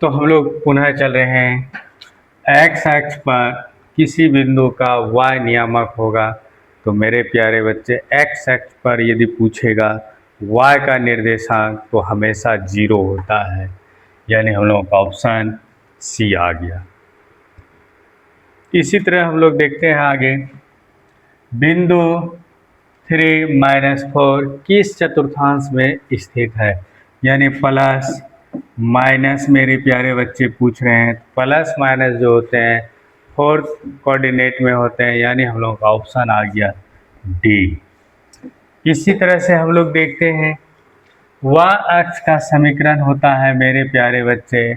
तो हम लोग पुनः चल रहे हैं। एक्स अक्ष पर किसी बिंदु का y नियामक होगा। तो मेरे प्यारे बच्चे, एक्स अक्ष पर यदि पूछेगा y का निर्देशांक तो हमेशा 0 होता है, यानी हम लोगों का ऑप्शन सी आ गया। इसी तरह हम लोग देखते हैं आगे, बिंदु 3-4 किस चतुर्थांश में स्थित है, यानी प्लस माइनस। मेरे प्यारे बच्चे पूछ रहे हैं, प्लस माइनस जो होते हैं फोर्थ कोऑर्डिनेट में होते हैं, यानी हम लोग का ऑप्शन आ गया डी। इसी तरह से हम लोग देखते हैं y अक्ष का समीकरण होता है मेरे प्यारे बच्चे।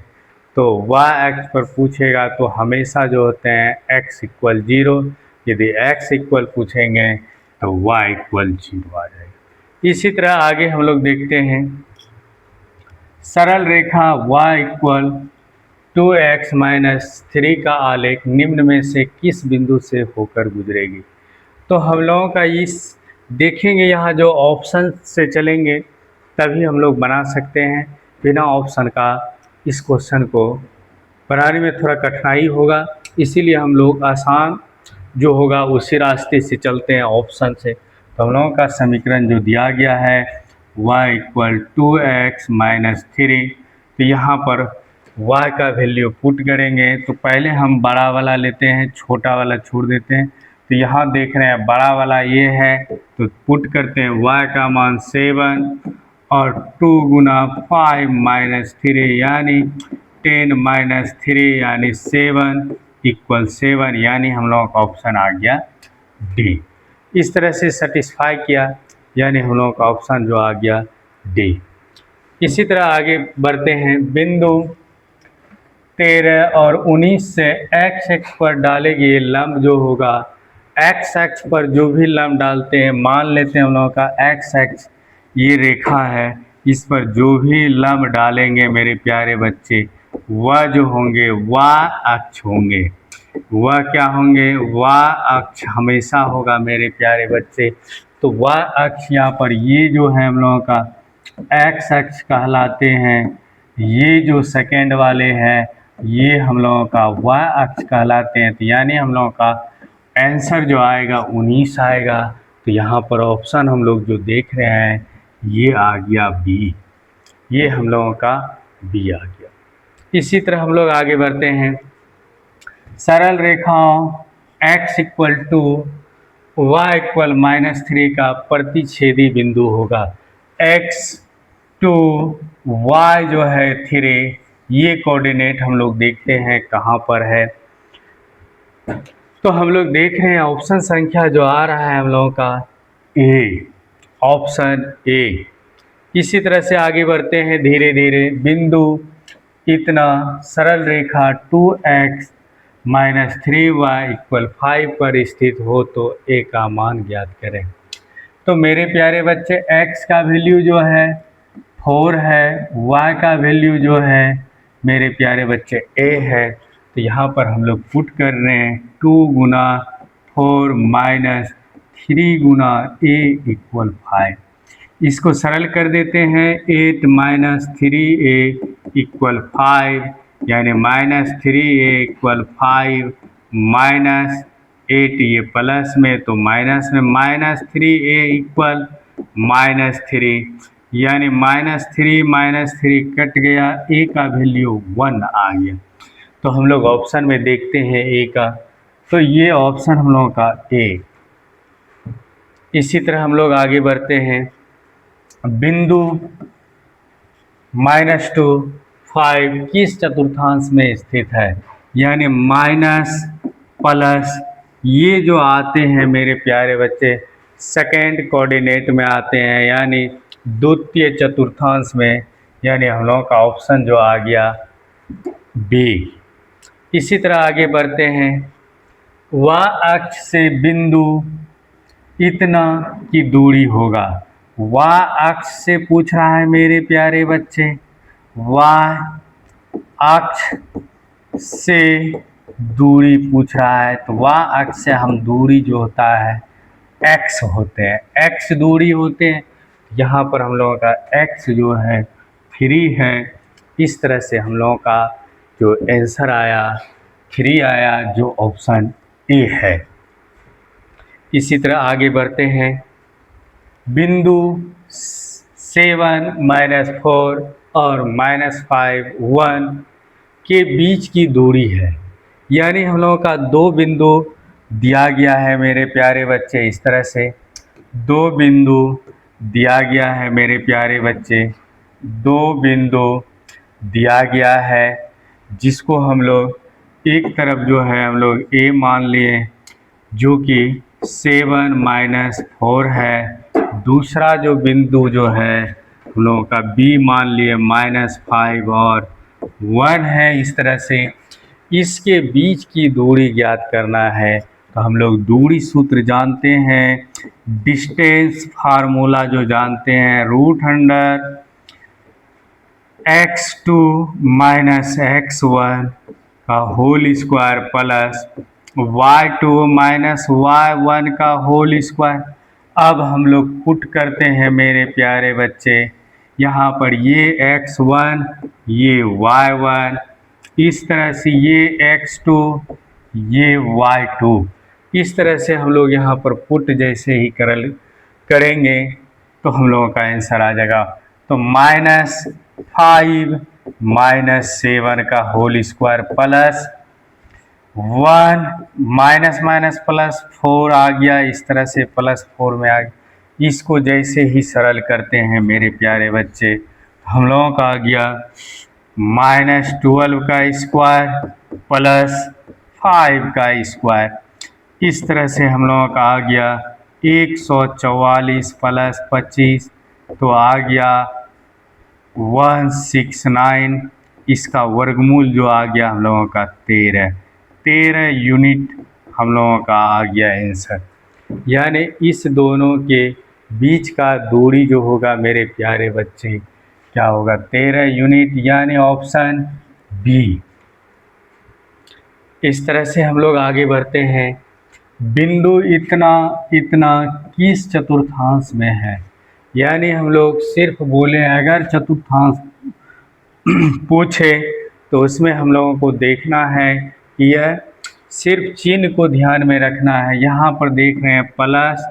तो y अक्ष पर पूछेगा तो हमेशा जो होते हैं x इक्वल 0, यदि x इक्वल पूछेंगे तो y इक्वल 0 आ जाएगा। इसी तरह आगे हम लोग देखते हैं, सरल रेखा y इक्वल 2x-3 का आलेख निम्न में से किस बिंदु से होकर गुजरेगी। तो हम लोगों का इस देखेंगे, यहाँ जो ऑप्शन से चलेंगे तभी हम लोग बना सकते हैं। बिना ऑप्शन का इस क्वेश्चन को बनाने में थोड़ा कठिनाई होगा, इसीलिए हम लोग आसान जो होगा उसी रास्ते से चलते हैं, ऑप्शन से। तो हम लोगों का समीकरण जो दिया गया है y इक्वल 2x-3, तो यहाँ पर y का वैल्यू पुट करेंगे। तो पहले हम बड़ा वाला लेते हैं, छोटा वाला छोड़ देते हैं। तो यहाँ देख रहे हैं बड़ा वाला ये है, तो पुट करते हैं y का मान 7 और 2 गुना 5-3 यानी 10-3 यानी 7 इक्वल 7, यानी हम लोगों का ऑप्शन आ गया डी। इस तरह से सेटिस्फाई किया, यानी हम लोगों का ऑप्शन जो आ गया डी। इसी तरह आगे बढ़ते हैं, बिंदु 13 और 19 से एक्स अक्ष पर डाले गए लंब जो होगा, एक्स अक्ष पर जो भी लंब डालते हैं, मान लेते हैं हम लोगों का एक्स अक्ष ये रेखा है, इस पर जो भी लंब डालेंगे मेरे प्यारे बच्चे वह जो होंगे वाह अक्ष होंगे। वह क्या होंगे? वाह अक्ष हमेशा होगा मेरे प्यारे बच्चे। तो वाह अक्ष यहाँ पर ये जो है हम लोगों का एक्स अक्ष कहलाते हैं, ये जो सेकेंड वाले हैं ये हम लोगों का वाह अक्ष कहलाते हैं। तो यानी हम लोगों का आंसर जो आएगा 19 आएगा। तो यहाँ पर ऑप्शन हम लोग जो देख रहे हैं ये आ गया बी, ये हम लोगों का बी आ गया। इसी तरह हम लोग आगे बढ़ते हैं, सरल रेखाओं x equal to y equal -3 का प्रतिच्छेदी बिंदु होगा। x टू y जो है 3, ये कोऑर्डिनेट हम लोग देखते हैं कहाँ पर है। तो हम लोग देख रहे हैं ऑप्शन संख्या जो आ रहा है हम लोगों का ए, ऑप्शन ए। इसी तरह से आगे बढ़ते हैं धीरे धीरे, बिंदु इतना सरल रेखा 2x-3y इक्वल 5 पर स्थित हो तो a का मान ज्ञात करें। तो मेरे प्यारे बच्चे x का वैल्यू जो है 4 है, y का वैल्यू जो है मेरे प्यारे बच्चे a है। तो यहाँ पर हम लोग पुट कर रहे हैं 2 गुना 4 माइनस 3 गुना a इक्वल 5। इसको सरल कर देते हैं, 8 - 3a इक्वल 5, यानी -3a इक्वल 5 माइनस 8, ये प्लस में तो माइनस में -3a इक्वल -3, यानी -3 कट गया, a का वैल्यू 1 आ गया। तो हम लोग ऑप्शन में देखते हैं a का, तो ये ऑप्शन हम लोगों का a। इसी तरह हम लोग आगे बढ़ते हैं, बिंदु -2 5 किस चतुर्थांश में स्थित है, यानी माइनस प्लस ये जो आते हैं मेरे प्यारे बच्चे सेकेंड कोऑर्डिनेट में आते हैं, यानी द्वितीय चतुर्थांश में, यानी हम लोगों का ऑप्शन जो आ गया बी। इसी तरह आगे बढ़ते हैं, वाह अक्ष से बिंदु इतना की दूरी होगा। वाह अक्ष से पूछ रहा है मेरे प्यारे बच्चे, वाह अक्ष से दूरी पूछ रहा है। तो वाह अक्ष से हम दूरी जो होता है x होते हैं, x दूरी होते हैं। यहाँ पर हम लोगों का x जो है 3 है, इस तरह से हम लोगों का जो आंसर आया 3 आया, जो ऑप्शन ए है। इसी तरह आगे बढ़ते हैं। बिंदु 7 -4 और -5 1 के बीच की दूरी है, यानी हम लोगों का दो बिंदु दिया गया है मेरे प्यारे बच्चे। इस तरह से दो बिंदु दिया गया है मेरे प्यारे बच्चे, दो बिंदु दिया गया है, जिसको हम लोग एक तरफ जो है हम लोग ए मान लिए, जो कि 7 -4 है। दूसरा जो बिंदु जो है हम लोगों का बी मान लिए -5 और 1 है। इस तरह से इसके बीच की दूरी ज्ञात करना है, तो हम लोग दूरी सूत्र जानते हैं, डिस्टेंस फार्मूला जो जानते हैं, √(x2 - x1) का whole square plus y2 - y1 का होल स्क्वायर। अब हम लोग पुट करते हैं मेरे प्यारे बच्चे, यहाँ पर ये x1 ये y1, इस तरह से ये x2 ये y2, इस तरह से हम लोग यहाँ पर पुट जैसे ही करेंगे तो हम लोगों का आंसर आ जाएगा। तो -5 - 7 का होल स्क्वायर प्लस 1 -+ आ गया, इस तरह से +4 में आ गया। इसको जैसे ही सरल करते हैं मेरे प्यारे बच्चे, हम लोगों का आ गया -12 का स्क्वायर प्लस 5 का स्क्वायर। इस तरह से हम लोगों का आ गया 144 + 25, तो आ गया 169। इसका वर्गमूल जो आ गया हम लोगों का 13 यूनिट हम लोगों का आ गया आंसर। यानी इस दोनों के बीच का दूरी जो होगा मेरे प्यारे बच्चे क्या होगा, 13 यूनिट, यानी ऑप्शन बी। इस तरह से हम लोग आगे बढ़ते हैं। बिंदु इतना इतना किस चतुर्थांश में है, यानी हम लोग सिर्फ बोले अगर चतुर्थांश पूछे तो उसमें हम लोगों को देखना है कि यह सिर्फ चिन्ह को ध्यान में रखना है। यहाँ पर देख रहे हैं प्लस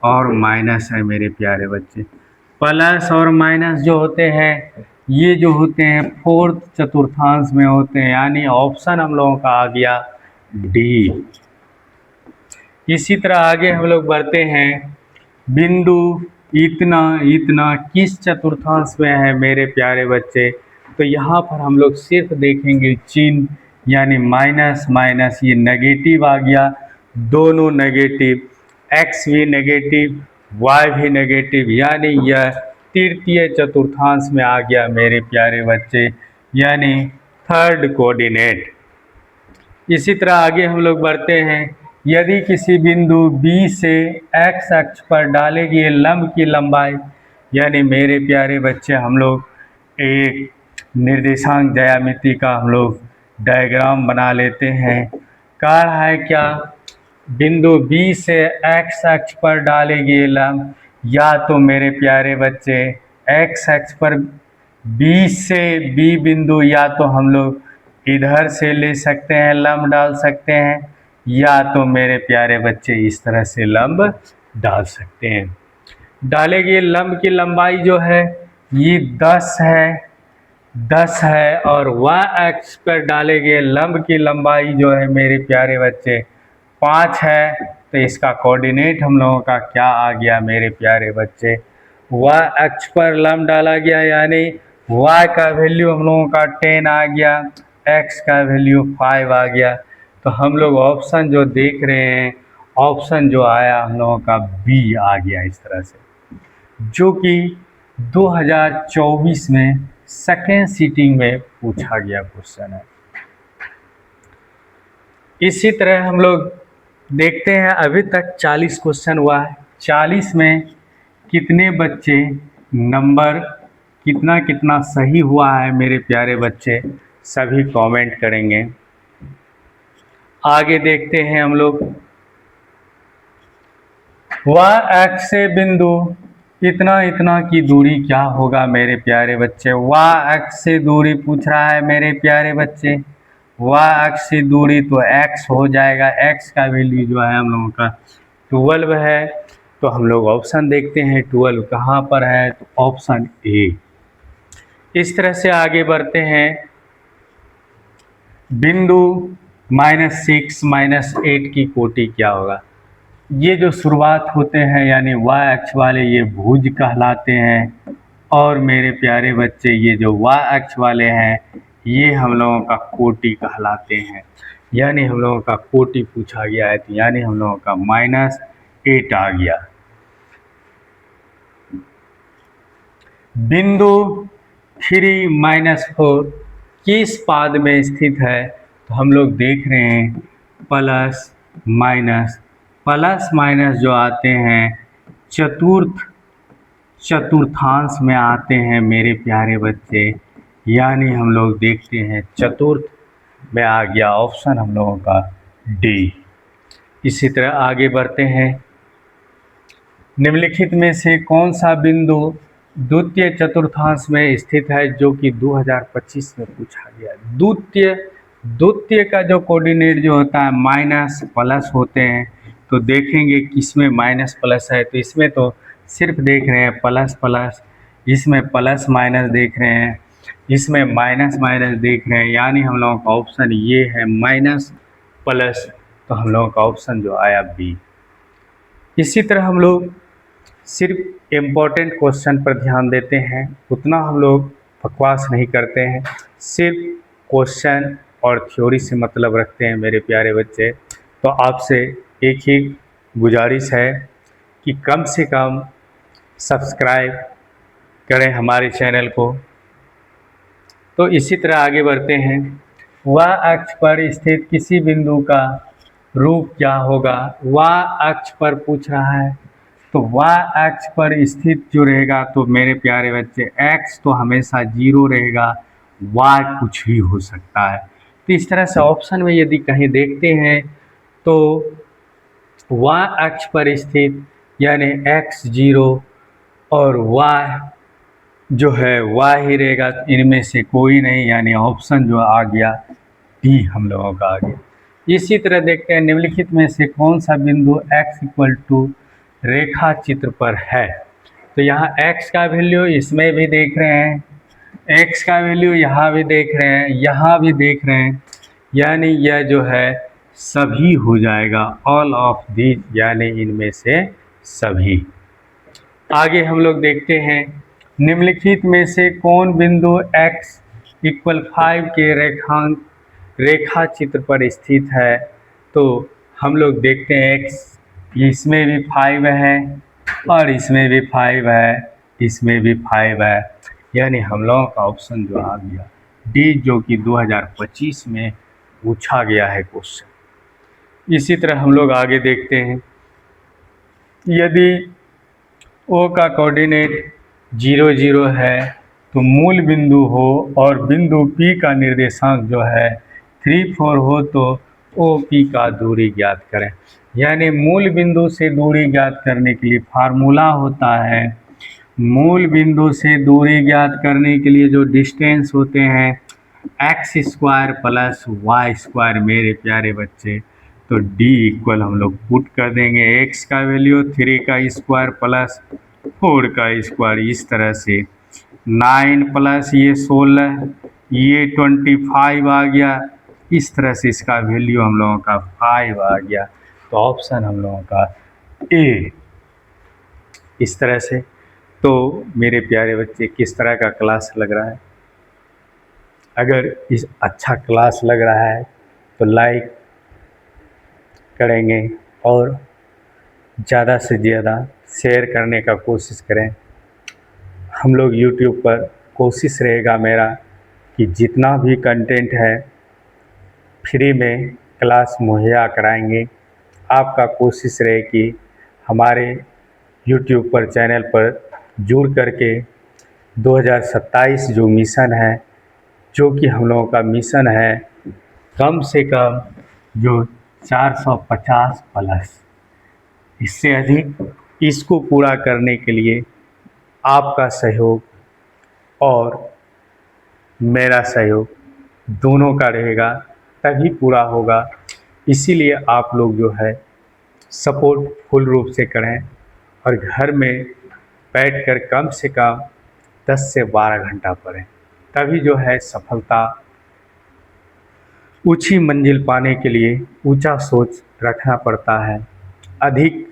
और माइनस है मेरे प्यारे बच्चे। प्लस और माइनस जो होते हैं ये जो होते हैं फोर्थ चतुर्थांश में होते हैं, यानी ऑप्शन हम लोगों का आ गया डी। इसी तरह आगे हम लोग बढ़ते हैं। बिंदु इतना इतना किस चतुर्थांश में है मेरे प्यारे बच्चे, तो यहाँ पर हम लोग सिर्फ देखेंगे चिन्ह, यानी माइनस माइनस ये नेगेटिव आ गया, दोनों नेगेटिव, x भी नेगेटिव y भी नेगेटिव, यानी यह तृतीय चतुर्थांश में आ गया मेरे प्यारे बच्चे, यानी थर्ड कोऑर्डिनेट। इसी तरह आगे हम लोग बढ़ते हैं। यदि किसी बिंदु B से x अक्ष पर डाले गए लंब की लंबाई, यानी मेरे प्यारे बच्चे हम लोग एक निर्देशांक ज्यामिति का हम लोग डायग्राम बना लेते हैं। कह रहा है क्या, बिंदु B से x अक्ष पर डाले गए लंब, या तो मेरे प्यारे बच्चे x अक्ष पर B से B बिंदु, या तो हम लोग इधर से ले सकते हैं लंब डाल सकते हैं, या तो मेरे प्यारे बच्चे इस तरह से लंब डाल सकते हैं। डाले गए लंब की लंबाई जो है ये 10 है और y अक्ष पर डाले गए लंब की लंबाई जो है मेरे प्यारे बच्चे 5 है। तो इसका कोऑर्डिनेट हम लोगों का क्या आ गया मेरे प्यारे बच्चे, y अक्ष पर लंब डाला गया, यानी y का वैल्यू हम लोगों का 10 आ गया, x का वैल्यू 5 आ गया। तो हम लोग ऑप्शन जो देख रहे हैं, ऑप्शन जो आया हम लोगों का बी आ गया इस तरह से, जो कि 2024 में सेकेंड सीटिंग में पूछा गया क्वेश्चन है। इसी तरह हम लोग देखते हैं, अभी तक 40 क्वेश्चन हुआ है। 40 में कितने बच्चे नंबर कितना कितना सही हुआ है मेरे प्यारे बच्चे, सभी कमेंट करेंगे। आगे देखते हैं हम लोग। y अक्ष से बिंदु इतना इतना की दूरी क्या होगा मेरे प्यारे बच्चे। वाई अक्ष से दूरी पूछ रहा है मेरे प्यारे बच्चे। वाई अक्ष से दूरी तो x हो जाएगा। x का वैल्यू जो है हम लोगों का 12 है। तो हम लोग ऑप्शन देखते हैं 12 कहाँ पर है, तो ऑप्शन ए। इस तरह से आगे बढ़ते हैं। बिंदु -6 -8 की कोटि क्या होगा। ये जो शुरुआत होते हैं यानी वाई अक्ष वाले ये भुज कहलाते हैं। और मेरे प्यारे बच्चे ये जो वाई अक्ष वाले हैं ये हम लोगों का कोटि कहलाते हैं। यानी हम लोगों का कोटि पूछा गया है, तो यानी हम लोगों का -8 आ गया। बिंदु 3 -4 किस पाद में स्थित है, तो हम लोग देख रहे हैं प्लस माइनस। प्लस माइनस जो आते हैं चतुर्थांश में आते हैं मेरे प्यारे बच्चे। यानी हम लोग देखते हैं चतुर्थ में आ गया ऑप्शन हम लोगों का डी। इसी तरह आगे बढ़ते हैं। निम्नलिखित में से कौन सा बिंदु द्वितीय चतुर्थांश में स्थित है, जो कि 2025 में पूछा गया। द्वितीय का जो कोऑर्डिनेट जो होता है माइनस प्लस होते हैं। तो देखेंगे किसमें माइनस प्लस है, तो इसमें तो सिर्फ देख रहे हैं प्लस प्लस, इसमें प्लस माइनस देख रहे हैं, इसमें माइनस माइनस देख रहे हैं। यानी हम लोगों का ऑप्शन ये है माइनस प्लस। तो हम लोगों का ऑप्शन जो आया बी। इसी तरह हम लोग सिर्फ इम्पोर्टेंट क्वेश्चन पर ध्यान देते हैं, उतना हम लोग बकवास नहीं करते हैं, सिर्फ क्वेश्चन और थ्योरी से मतलब रखते हैं मेरे प्यारे बच्चे। तो आपसे एक ही गुजारिश है कि कम से कम सब्सक्राइब करें हमारे चैनल को। तो इसी तरह आगे बढ़ते हैं। वाई अक्ष पर स्थित किसी बिंदु का रूप क्या होगा। वाई अक्ष पर पूछ रहा है, तो वाई अक्ष पर स्थित जो रहेगा, तो मेरे प्यारे बच्चे x तो हमेशा 0 रहेगा, y कुछ भी हो सकता है। तो इस तरह से ऑप्शन में यदि कहीं देखते हैं तो y अक्ष पर स्थित यानी x 0 और y जो है y ही रहेगा, इनमें से कोई नहीं, यानी ऑप्शन जो आ गया डी हम लोगों का आ गया। इसी तरह देखते हैं निम्नलिखित में से कौन सा बिंदु x रेखा चित्र पर है। तो यहाँ x का वैल्यू इसमें भी देख रहे हैं, x का वैल्यू यहाँ भी देख रहे हैं, यहाँ भी देख रहे हैं। यानी यह जो है सभी हो जाएगा, ऑल ऑफ दीज, यानी इनमें से सभी। आगे हम लोग देखते हैं निम्नलिखित में से कौन बिंदु x = 5 के रेखा चित्र पर स्थित है। तो हम लोग देखते हैं x इसमें भी 5 है और इसमें भी 5 है, इसमें भी 5 है। यानी हम लोगों का ऑप्शन जो आ गया डी, जो कि 2025 में पूछा गया है क्वेश्चन। इसी तरह हम लोग आगे देखते हैं। यदि O का कोऑर्डिनेट 0 0 है तो मूल बिंदु हो और बिंदु P का निर्देशांक जो है 3 4 हो तो OP का दूरी ज्ञात करें। यानी मूल बिंदु से दूरी ज्ञात करने के लिए फार्मूला होता है, मूल बिंदु से दूरी ज्ञात करने के लिए जो डिस्टेंस होते हैं x² + y²। मेरे प्यारे बच्चे, तो D = हम लोग पुट कर देंगे x का वैल्यू 3 का स्क्वायर प्लस 4 का स्क्वायर, इस तरह से 9 प्लस ये 16 ये 25 आ गया। इस तरह से इसका वैल्यू हम लोगों का 5 आ गया। तो ऑप्शन हम लोगों का ए। इस तरह से तो मेरे प्यारे बच्चे किस तरह का क्लास लग रहा है। अगर इस अच्छा क्लास लग रहा है तो लाइक करेंगे और ज़्यादा से ज़्यादा शेयर करने का कोशिश करें। हम लोग YouTube पर कोशिश रहेगा मेरा कि जितना भी कंटेंट है फ्री में क्लास मुहैया कराएंगे। आपका कोशिश रहे कि हमारे YouTube पर चैनल पर जुड़ करके 2027 जो मिशन है, जो कि हम लोगों का मिशन है कम से कम जो 450 प्लस, इससे अधिक, इसको पूरा करने के लिए आपका सहयोग और मेरा सहयोग दोनों का रहेगा तभी पूरा होगा। इसीलिए आप लोग जो है सपोर्ट फुल रूप से करें और घर में बैठकर कम से कम 10 से 12 घंटा पढ़ें, तभी जो है सफलता, ऊंची मंजिल पाने के लिए ऊंचा सोच रखना पड़ता है। अधिक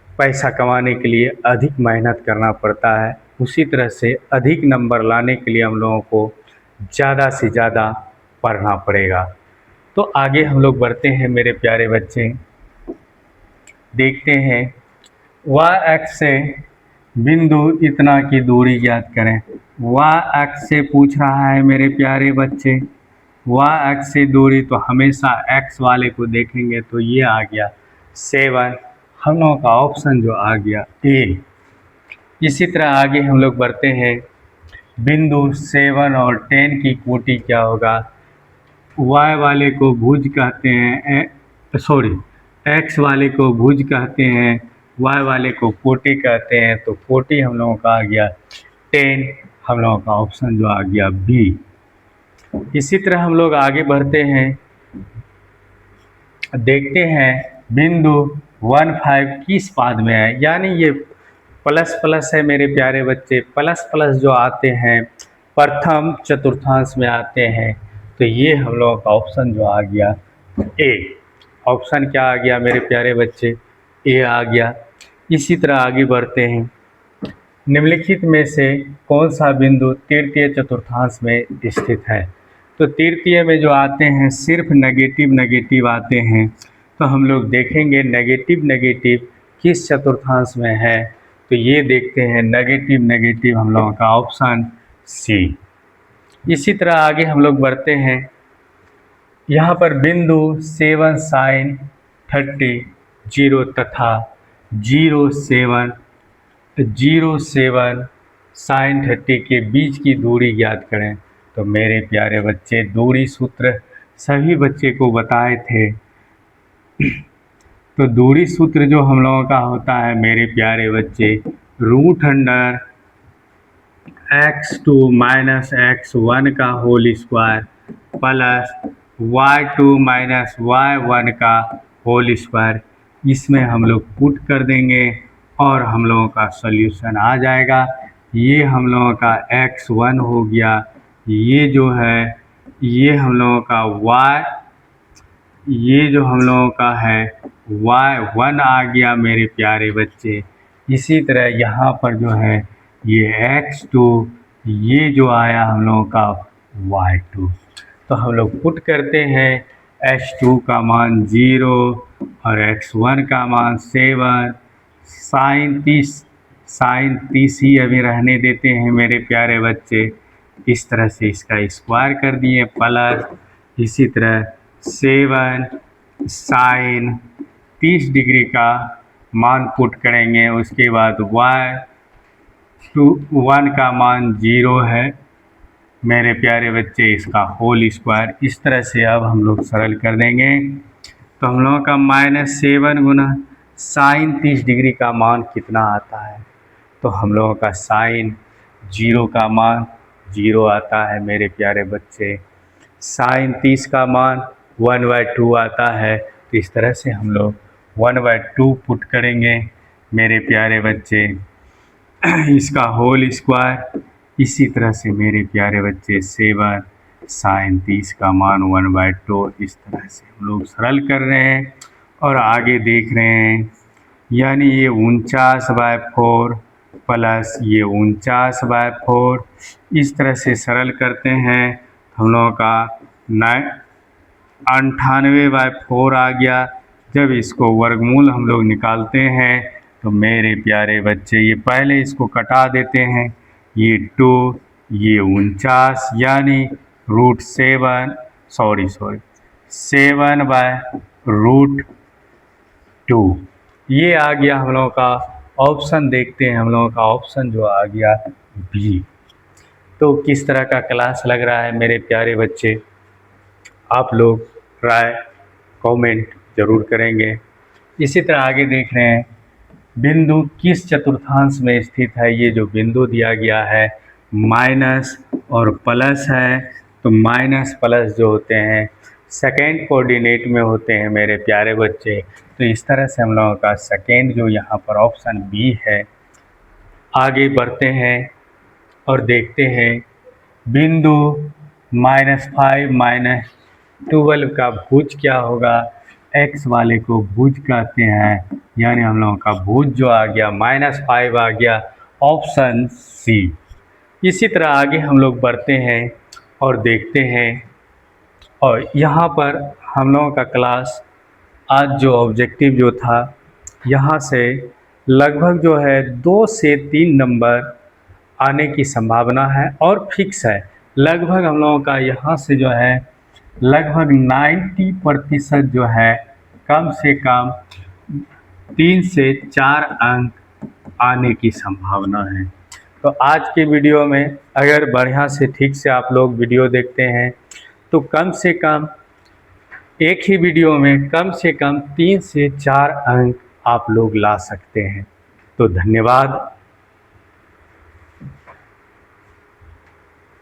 पैसा कमाने के लिए अधिक मेहनत करना पड़ता है। उसी तरह से अधिक नंबर लाने के लिए हम लोगों को ज़्यादा से ज़्यादा पढ़ना पड़ेगा। तो आगे हम लोग बढ़ते हैं मेरे प्यारे बच्चे, देखते हैं y अक्ष से बिंदु इतना की दूरी ज्ञात करें। y अक्ष से पूछ रहा है मेरे प्यारे बच्चे, y अक्ष से दूरी, तो हमेशा x वाले को देखेंगे तो ये आ गया 7, हम लोगों का ऑप्शन जो आ गया ए। इसी तरह आगे हम लोग बढ़ते हैं, बिंदु 7 और 10 की कोटि क्या होगा। y वाले को भुज कहते हैं, x वाले को भुज कहते हैं, y वाले को कोटि कहते हैं, तो कोटि हम लोगों का आ गया 10, हम लोगों का ऑप्शन जो आ गया बी। इसी तरह हम लोग आगे बढ़ते हैं, देखते हैं बिंदु 15 किस पाद में है, यानी ये प्लस प्लस है मेरे प्यारे बच्चे। प्लस प्लस जो आते हैं प्रथम चतुर्थांश में आते हैं, तो ये हम लोगों का ऑप्शन जो आ गया ए। ऑप्शन क्या आ गया मेरे प्यारे बच्चे, ए आ गया। इसी तरह आगे बढ़ते हैं, निम्नलिखित में से कौन सा बिंदु तृतीय चतुर्थांश में स्थित है। तो तृतीय में जो आते हैं सिर्फ नेगेटिव नेगेटिव आते हैं, तो हम लोग देखेंगे नेगेटिव नेगेटिव किस चतुर्थांश में है, तो ये देखते हैं नेगेटिव नेगेटिव हम लोगों का ऑप्शन सी। इसी तरह आगे हम लोग बढ़ते हैं, यहाँ पर बिंदु 7 साइन 30 0 तथा 07 साइन 30 के बीच की दूरी ज्ञात करें। तो मेरे प्यारे बच्चे दूरी सूत्र सभी बच्चे को बताए थे। तो दूरी सूत्र जो हम लोगों का होता है मेरे प्यारे बच्चे, √अंडर x2 माइनस x1 का whole square plus y2 minus y1 का होल स्क्वायर, इसमें हम लोग पुट कर देंगे और हम लोगों का सॉल्यूशन आ जाएगा। ये हम लोगों का x1 हो गया, ये जो है ये हम लोगों का y, ये जो हम लोगों का है y1 आ गया मेरे प्यारे बच्चे। इसी तरह यहाँ पर जो है ये x2, ये जो आया हम लोगों का y2, तो हम लोग पुट करते हैं h2 का मान 0 और x1 का मान 7, साइन 30 ही अभी रहने देते हैं मेरे प्यारे बच्चे। इस तरह से इसका स्क्वायर कर दिए प्लस, इसी तरह 7 साइन 30 डिग्री का मान पुट करेंगे, उसके बाद y1 का मान 0 है मेरे प्यारे बच्चे, इसका होल स्क्वायर। इस तरह से अब हम लोग सरल कर देंगे, तो हम लोगों का -7 गुना साइन 30 डिग्री का मान कितना आता है, तो हम लोगों का साइन 0 का मान 0 आता है मेरे प्यारे बच्चे। साइन 30 का मान 1/2 आता है, तो इस तरह से हम लोग 1/2 पुट करेंगे मेरे प्यारे बच्चे, इसका होल स्क्वायर। इसी तरह से मेरे प्यारे बच्चे 7 साइन 30 का मान 1/2, इस तरह से हम लोग सरल कर रहे हैं और आगे देख रहे हैं, यानी ये 49/4 प्लस ये 49/4, इस तरह से सरल करते हैं। हम लोगों का 98/4 आ गया। जब इसको वर्गमूल हम लोग निकालते हैं तो मेरे प्यारे बच्चे ये पहले इसको कटा देते हैं, ये 2 ये 49, यानी √7/√2, ये आ गया हम लोगों का ऑप्शन। देखते हैं हम लोगों का ऑप्शन जो आ गया बी। तो किस तरह का क्लास लग रहा है मेरे प्यारे बच्चे, आप लोग राय कमेंट ज़रूर करेंगे। इसी तरह आगे देख रहे हैं, बिंदु किस चतुर्थांश में स्थित है। ये जो बिंदु दिया गया है माइनस और प्लस है, तो माइनस प्लस जो होते हैं सेकेंड कोऑर्डिनेट में होते हैं मेरे प्यारे बच्चे। तो इस तरह से हम लोगों का सेकेंड जो यहाँ पर ऑप्शन बी है। आगे बढ़ते हैं और देखते हैं बिंदु -5 -12 का भुज क्या होगा। एक्स वाले को भुज कहते हैं, यानी हम लोगों का भुज जो आ गया -5 आ गया, ऑप्शन सी। इसी तरह आगे हम लोग बढ़ते हैं और देखते हैं, और यहाँ पर हम लोगों का क्लास आज जो ऑब्जेक्टिव जो था, यहाँ से लगभग जो है 2 से 3 नंबर आने की संभावना है और फिक्स है। लगभग हम लोगों का यहाँ से जो है लगभग 90% जो है कम से कम 3 से 4 अंक आने की संभावना है। तो आज के वीडियो में अगर बढ़िया से ठीक से आप लोग वीडियो देखते हैं तो कम से कम एक ही वीडियो में कम से कम 3 से 4 अंक आप लोग ला सकते हैं। तो धन्यवाद।